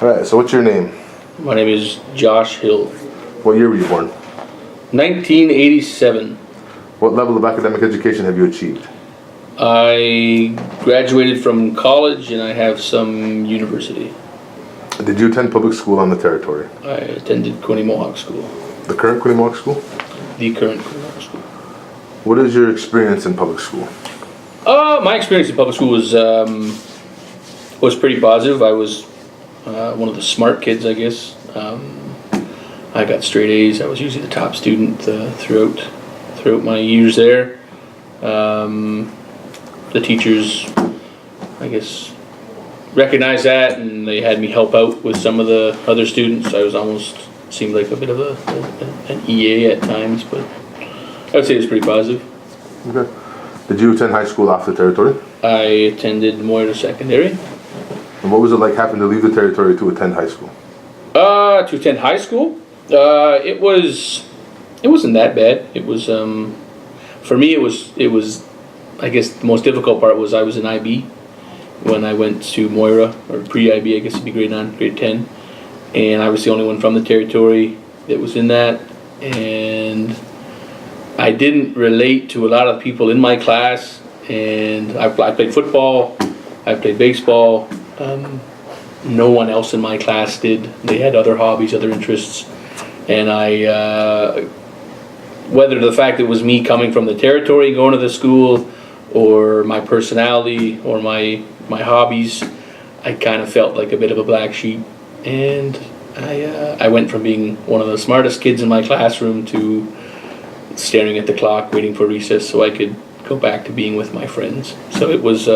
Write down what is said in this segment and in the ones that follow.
Alright, so what's your name? My name is Josh Hill. What year were you born? 1987. What level of academic education have you achieved? I graduated from college and I have some university. Did you attend public school on the territory? I attended Quinny Mohawk School. The current Quinny Mohawk School? The current Quinny Mohawk School. What is your experience in public school? My experience in public school was pretty positive. I was one of the smart kids, I guess. I got straight A's. I was usually the top student throughout my years there. The teachers, I guess, recognized that, and they had me help out with some of the other students. I was almost seemed like a bit of an EA at times, but I would say it was pretty positive. Okay. Did you attend high school off the territory? I attended Moira Secondary. And what was it like having to leave the territory to attend high school? To attend high school, it wasn't that bad. It was for me. It was. I guess the most difficult part was I was in IB when I went to Moira, or pre-IB. I guess it'd be grade 9, grade 10, and I was the only one from the territory that was in that, and I didn't relate to a lot of the people in my class. And I played football, I played baseball. No one else in my class did. They had other hobbies, other interests, and whether the fact it was me coming from the territory, going to the school, or my personality, or my hobbies, I kind of felt like a bit of a black sheep. And I went from being one of the smartest kids in my classroom to staring at the clock, waiting for recess so I could go back to being with my friends. So it was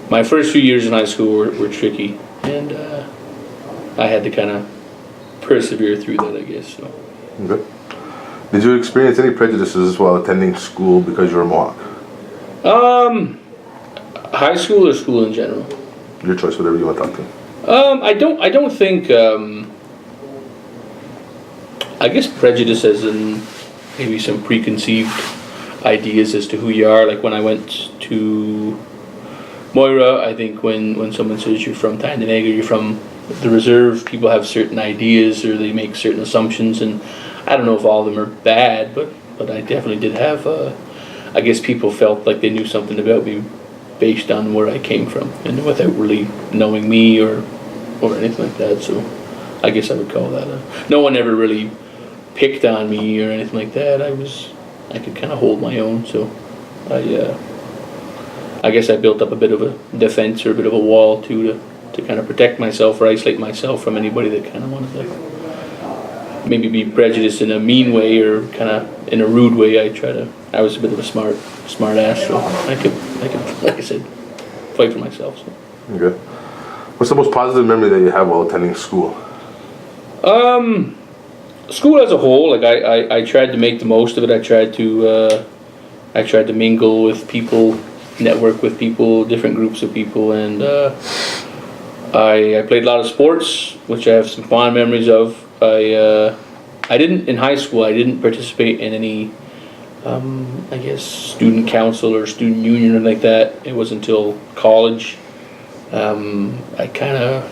my first few years in high school were tricky, and I had to kind of persevere through that, I guess. So. Okay. Did you experience any prejudices while attending school because you were Mohawk? High school or school in general? Your choice, whatever you want to talk to. I don't think. I guess prejudice as in maybe some preconceived ideas as to who you are. Like when I went to Moira, I think when someone says you're from Tyndonega, you're from the reserve, people have certain ideas or they make certain assumptions, and I don't know if all of them are bad, but I definitely did have, I guess people felt like they knew something about me based on where I came from and without really knowing me or anything like that. So I guess I would call that no one ever really picked on me or anything like that. I could kind of hold my own, so I guess I built up a bit of a defense or a bit of a wall too to kind of protect myself or isolate myself from anybody that kind of wanted to maybe be prejudiced in a mean way or kind of in a rude way. I was a bit of a smart ass, so I could, like I said, fight for myself. So. Okay. What's the most positive memory that you have while attending school? School as a whole, like I tried to make the most of it. I tried to mingle with people, network with people, different groups of people, and I played a lot of sports, which I have some fond memories of. I didn't in high school. I didn't participate in any, I guess, student council or student union or like that. It wasn't until college. I kind of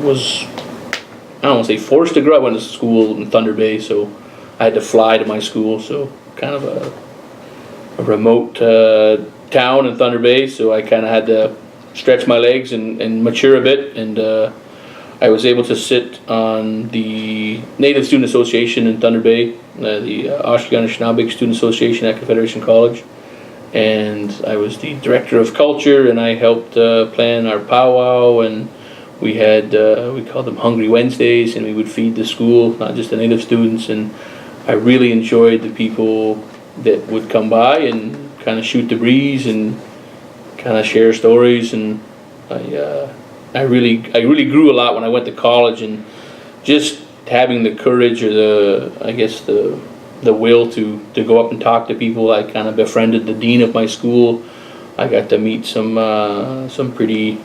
was, I don't want to say forced to grow. I went to school in Thunder Bay, so I had to fly to my school. So kind of a remote town in Thunder Bay. So I kind of had to stretch my legs and mature a bit. And I was able to sit on the Native Student Association in Thunder Bay, the Anishinaabe Student Association at Confederation College. And I was the director of culture, and I helped plan our powwow, and we had we called them Hungry Wednesdays, and we would feed the school, not just the Native students. And I really enjoyed the people that would come by and kind of shoot the breeze and kind of share stories. And I really grew a lot when I went to college, and just having the courage or the will to go up and talk to people. I kind of befriended the dean of my school. I got to meet some pretty,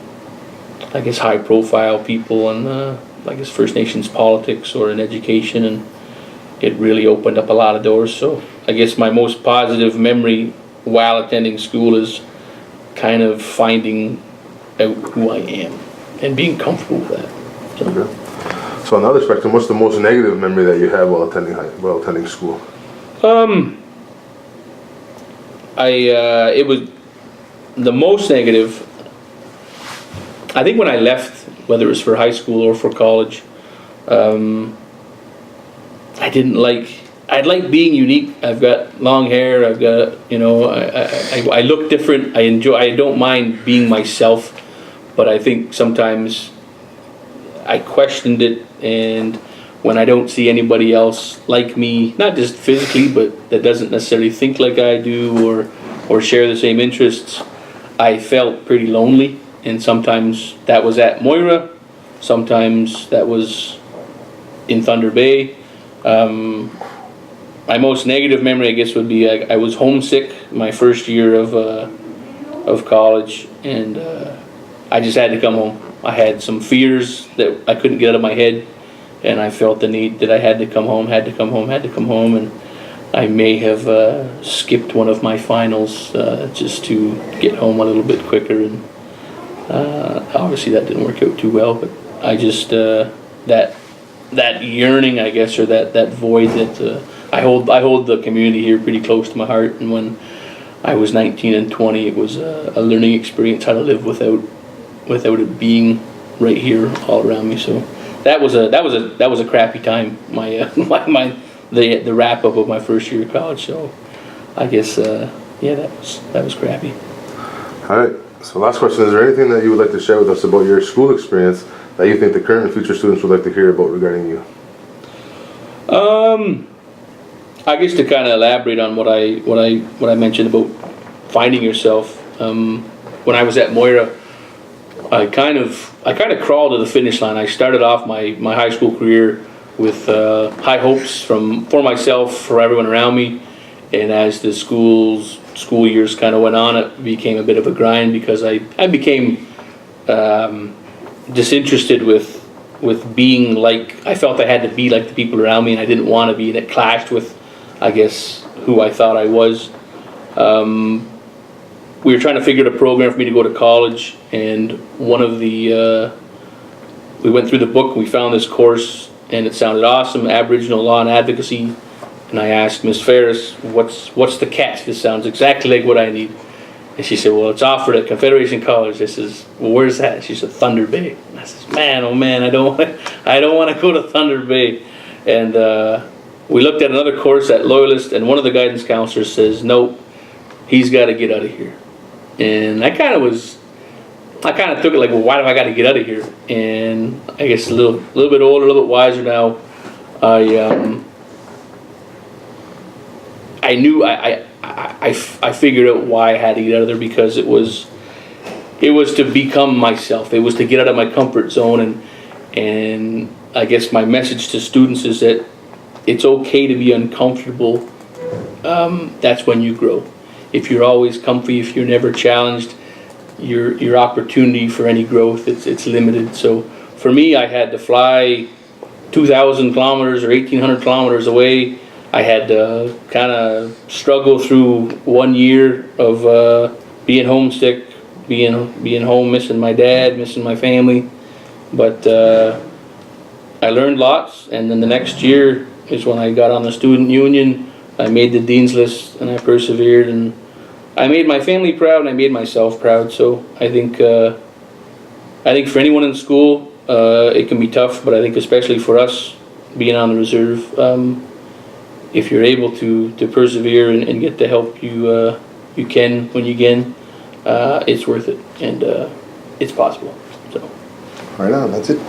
I guess, high profile people in I guess First Nations politics or in education, and it really opened up a lot of doors. So I guess my most positive memory while attending school is kind of finding out who I am. being comfortable with that. So. Okay. So on the other spectrum, what's the most negative memory that you have while attending school? It was the most negative. I think when I left, whether it was for high school or for college, I didn't like. I like being unique. I've got long hair. I've got, I look different. I don't mind being myself, but I think sometimes I questioned it, and when I don't see anybody else like me, not just physically, but that doesn't necessarily think like I do or share the same interests, I felt pretty lonely. And sometimes that was at Moira, sometimes that was in Thunder Bay. My most negative memory, I guess, would be I was homesick my first year of college, and I just had to come home. I had some fears that I couldn't get out of my head, and I felt the need that I had to come home, and I may have skipped one of my finals just to get home a little bit quicker, and obviously that didn't work out too well, but I just, that yearning, I guess, or that void that I hold the community here pretty close to my heart, and when I was 19 and 20, it was a learning experience how to live without it being right here all around me. So that was a crappy time. The wrap up of my first year of college. So I guess that was crappy. All right. So last question: is there anything that you would like to share with us about your school experience that you think the current and future students would like to hear about regarding you? I guess to kind of elaborate on what I mentioned about finding yourself. When I was at Moira, I kind of crawled to the finish line. I started off my high school career with high hopes for myself, for everyone around me, and as the school years kind of went on, it became a bit of a grind because I became disinterested with being like, I felt I had to be like the people around me, and I didn't want to be, and it clashed with, I guess, who I thought I was. We were trying to figure out a program for me to go to college, and we went through the book and we found this course, and it sounded awesome, Aboriginal Law and Advocacy, and I asked Miss Ferris, what's the catch? This sounds exactly like what I need. And she said, well, it's offered at Confederation College. I says, well, where's that? She said, Thunder Bay. And I says, man, oh man, I don't want to go to Thunder Bay. And we looked at another course at Loyalist, and one of the guidance counselors says, nope, he's got to get out of here. And I kind of took it like, well, why do I got to get out of here? And I guess a little bit older, a little bit wiser now, I knew I figured out why I had to get out of there, because it was to become myself. It was to get out of my comfort zone, and I guess my message to students is that it's okay to be uncomfortable. That's when you grow. If you're always comfy, if you're never challenged, your opportunity for any growth, it's limited. So for me, I had to fly 2,000 kilometers or 1,800 kilometers away. I had to kind of struggle through 1 year of being homesick, being home, missing my dad, missing my family. But I learned lots, and then the next year is when I got on the student union. I made the dean's list, and I persevered, and I made my family proud, and I made myself proud. So I think for anyone in school, it can be tough, but I think especially for us being on the reserve, if you're able to persevere and get the help you can when you can, it's worth it, and it's possible. So. Right on. That's it.